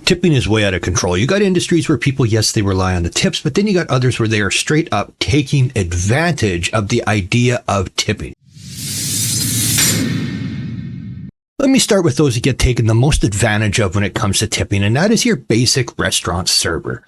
Tipping is way out of control. You got industries where people, yes, they rely on the tips, but then you got others where they are straight up taking advantage of the idea of tipping. Let me start with those that get taken the most advantage of when it comes to tipping, and that is your basic restaurant server.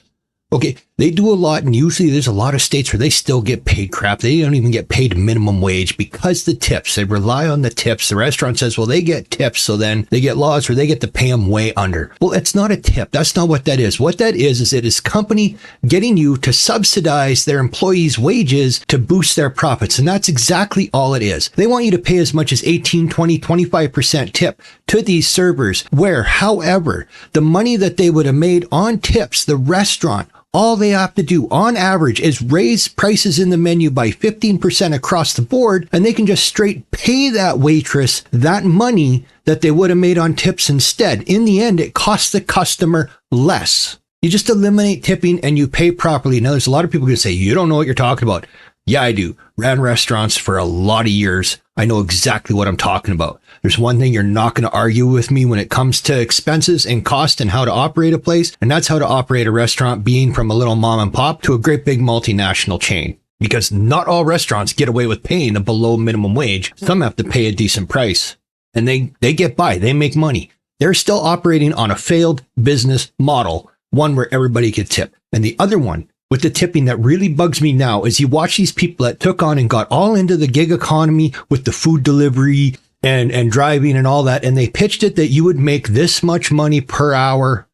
Okay, they do a lot, and usually there's a lot of states where they still get paid crap. They don't even get paid minimum wage because the tips. They rely on the tips. The restaurant says, well, they get tips, so then they get laws where they get to pay them way under. Well, it's not a tip. That's not what that is. What that is it is company getting you to subsidize their employees' wages to boost their profits, and that's exactly all it is. They want you to pay as much as 18, 20, 25% tip to these servers, where, however, the money that they would have made on tips, the restaurant, all they have to do on average is raise prices in the menu by 15% across the board, and they can just straight pay that waitress that money that they would have made on tips instead. In the end, it costs the customer less. You just eliminate tipping and you pay properly. Now, there's a lot of people who say, you don't know what you're talking about. Yeah, I do. Ran restaurants for a lot of years. I know exactly what I'm talking about. There's one thing you're not going to argue with me when it comes to expenses and cost and how to operate a place, and that's how to operate a restaurant, being from a little mom and pop to a great big multinational chain. Because not all restaurants get away with paying a below minimum wage. Some have to pay a decent price, and they get by. They make money. They're still operating on a failed business model, one where everybody could tip. And the other one, with the tipping that really bugs me now, is you watch these people that took on and got all into the gig economy with the food delivery and driving and all that, and they pitched it that you would make this much money per hour.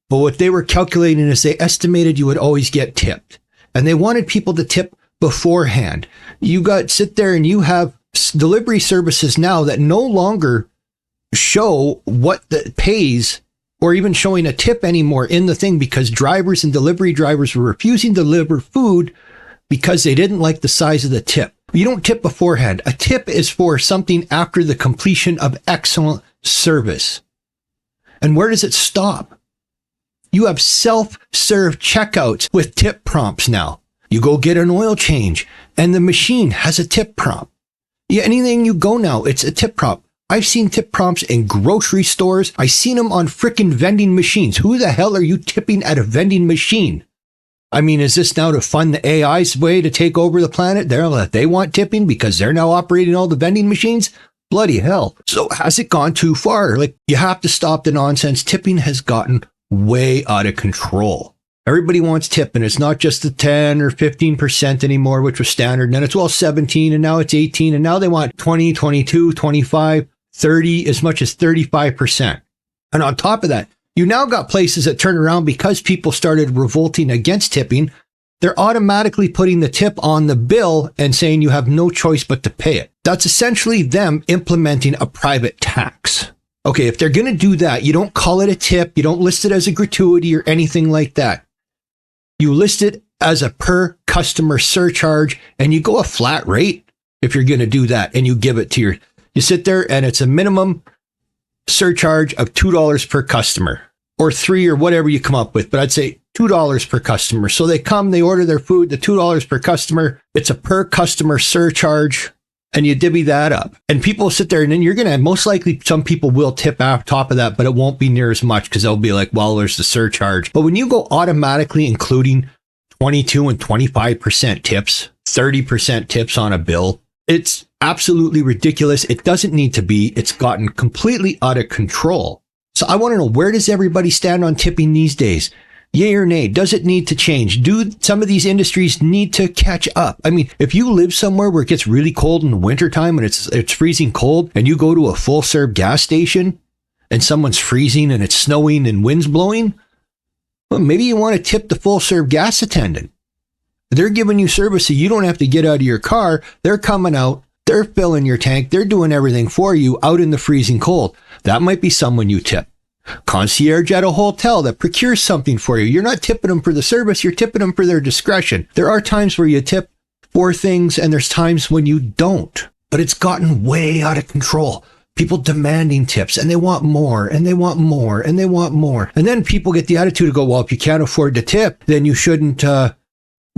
But what they were calculating is they estimated you would always get tipped. And they wanted people to tip beforehand. You sit there and you have delivery services now that no longer show what that pays or even showing a tip anymore in the thing, because drivers and delivery drivers were refusing to deliver food because they didn't like the size of the tip. You don't tip beforehand. A tip is for something after the completion of excellent service. And where does it stop? You have self-serve checkouts with tip prompts now. You go get an oil change and the machine has a tip prompt. Yeah, anything you go now, it's a tip prompt. I've seen tip prompts in grocery stores. I've seen them on frickin' vending machines. Who the hell are you tipping at a vending machine? I mean, is this now to fund the AI's way to take over the planet? They want tipping because they're now operating all the vending machines? Bloody hell. So has it gone too far? Like, you have to stop the nonsense. Tipping has gotten way out of control. Everybody wants tip, and it's not just the 10 or 15% anymore, which was standard. And then it's 17, and now it's 18, and now they want 20, 22, 25, 30, as much as 35%. And on top of that, you now got places that turn around because people started revolting against tipping. They're automatically putting the tip on the bill and saying you have no choice but to pay it. That's essentially them implementing a private tax. Okay, if they're going to do that, you don't call it a tip. You don't list it as a gratuity or anything like that. You list it as a per customer surcharge, and you go a flat rate if you're going to do that, and you give it to you sit there and it's a minimum surcharge of $2 per customer, or $3 or whatever you come up with. But I'd say $2 per customer. So they come, they order their food, the $2 per customer. It's a per customer surcharge, and you divvy that up. And people sit there, and then you're going to, most likely some people will tip on top of that, but it won't be near as much because they'll be like, well, there's the surcharge. But when you go automatically including 22 and 25% tips, 30% tips on a bill, it's absolutely ridiculous. It doesn't need to be. It's gotten completely out of control. So I want to know, where does everybody stand on tipping these days? Yay or nay? Does it need to change? Do some of these industries need to catch up? I mean, if you live somewhere where it gets really cold in the wintertime and it's freezing cold, and you go to a full serve gas station and someone's freezing and it's snowing and wind's blowing, well, maybe you want to tip the full serve gas attendant. They're giving you service so you don't have to get out of your car. They're coming out, they're filling your tank, they're doing everything for you out in the freezing cold. That might be someone you tip. Concierge at a hotel that procures something for you. You're not tipping them for the service, you're tipping them for their discretion. There are times where you tip for things and there's times when you don't. But it's gotten way out of control. People demanding tips, and they want more, and they want more, and they want more. And then people get the attitude to go, well, if you can't afford to tip, then you shouldn't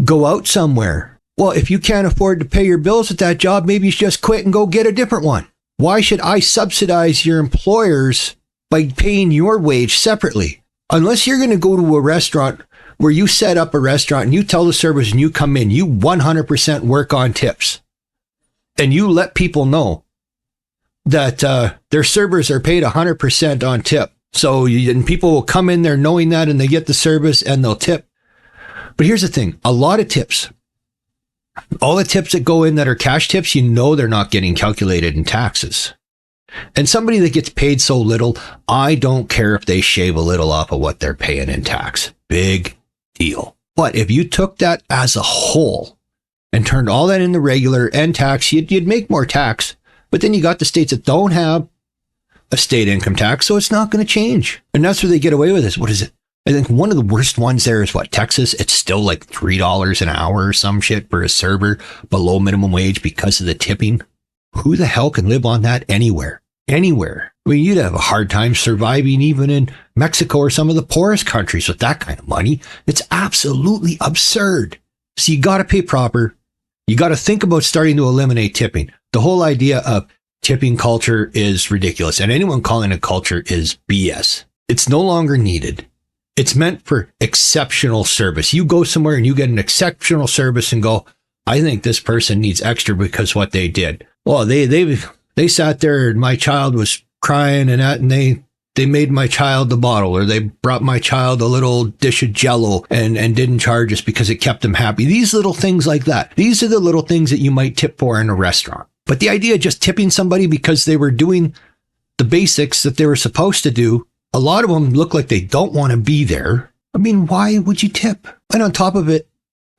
go out somewhere. Well, if you can't afford to pay your bills at that job, maybe you should just quit and go get a different one. Why should I subsidize your employers by paying your wage separately? Unless you're going to go to a restaurant where you set up a restaurant and you tell the servers and you come in, you 100% work on tips. And you let people know that their servers are paid 100% on tip. So and people will come in there knowing that, and they get the service and they'll tip. But here's the thing. A lot of tips, all the tips that go in that are cash tips, they're not getting calculated in taxes. And somebody that gets paid so little, I don't care if they shave a little off of what they're paying in tax. Big deal. But if you took that as a whole and turned all that into regular and tax, you'd make more tax. But then you got the states that don't have a state income tax, so it's not going to change. And that's where they get away with this. What is it? I think one of the worst ones there is Texas. It's still like $3 an hour or some shit for a server below minimum wage because of the tipping. Who the hell can live on that anywhere? Anywhere. I mean, you'd have a hard time surviving even in Mexico or some of the poorest countries with that kind of money. It's absolutely absurd. So you got to pay proper. You got to think about starting to eliminate tipping. The whole idea of tipping culture is ridiculous, and anyone calling it culture is BS. It's no longer needed. It's meant for exceptional service. You go somewhere and you get an exceptional service and go, I think this person needs extra because what they did. Well, they sat there and my child was crying and they made my child the bottle, or they brought my child a little dish of Jell-O and didn't charge us because it kept them happy. These little things like that. These are the little things that you might tip for in a restaurant. But the idea of just tipping somebody because they were doing the basics that they were supposed to do, a lot of them look like they don't want to be there. I mean, why would you tip? And on top of it,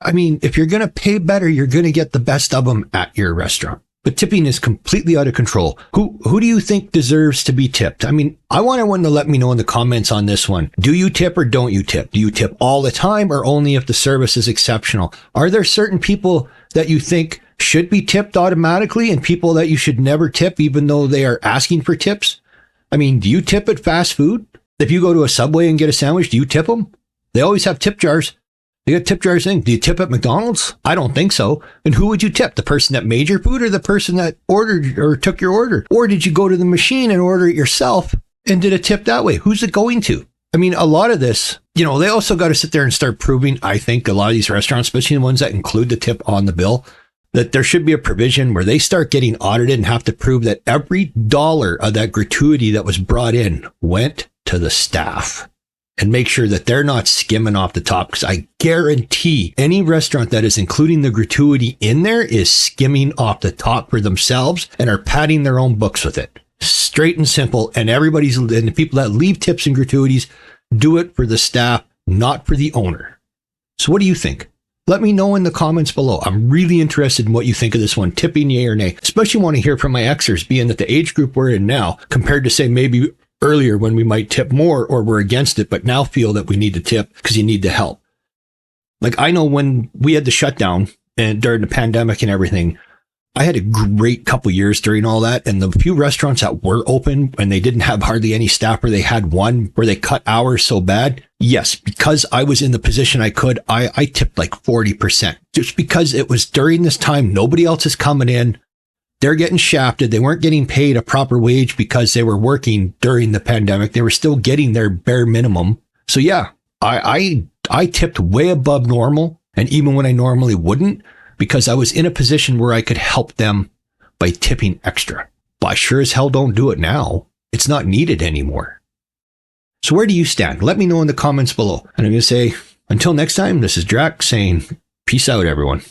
I mean, if you're going to pay better, you're going to get the best of them at your restaurant. But tipping is completely out of control. Who do you think deserves to be tipped? I mean, I want everyone to let me know in the comments on this one. Do you tip or don't you tip? Do you tip all the time or only if the service is exceptional? Are there certain people that you think should be tipped automatically and people that you should never tip even though they are asking for tips? I mean, do you tip at fast food? If you go to a Subway and get a sandwich, do you tip them? They always have tip jars. They got tip jars in. Do you tip at McDonald's? I don't think so. And who would you tip? The person that made your food or the person that ordered or took your order? Or did you go to the machine and order it yourself and did a tip that way? Who's it going to? I mean, a lot of this, they also got to sit there and start proving, I think, a lot of these restaurants, especially the ones that include the tip on the bill, that there should be a provision where they start getting audited and have to prove that every dollar of that gratuity that was brought in went to the staff. And make sure that they're not skimming off the top, because I guarantee any restaurant that is including the gratuity in there is skimming off the top for themselves and are padding their own books with it. Straight and simple. And the people that leave tips and gratuities do it for the staff, not for the owner. So what do you think? Let me know in the comments below. I'm really interested in what you think of this one, tipping yay or nay. Especially want to hear from my Xers, being that the age group we're in now, compared to say maybe earlier when we might tip more or we're against it, but now feel that we need to tip because you need the help. Like I know when we had the shutdown and during the pandemic and everything, I had a great couple years during all that. And the few restaurants that were open and they didn't have hardly any staff, or they had one where they cut hours so bad. Yes, because I was in the position I could, I tipped like 40%, just because it was during this time. Nobody else is coming in. They're getting shafted. They weren't getting paid a proper wage because they were working during the pandemic. They were still getting their bare minimum. So yeah, I tipped way above normal, and even when I normally wouldn't, because I was in a position where I could help them by tipping extra. But I sure as hell don't do it now. It's not needed anymore. So where do you stand? Let me know in the comments below. And I'm going to say, until next time, this is Drac saying, peace out, everyone.